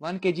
1 kg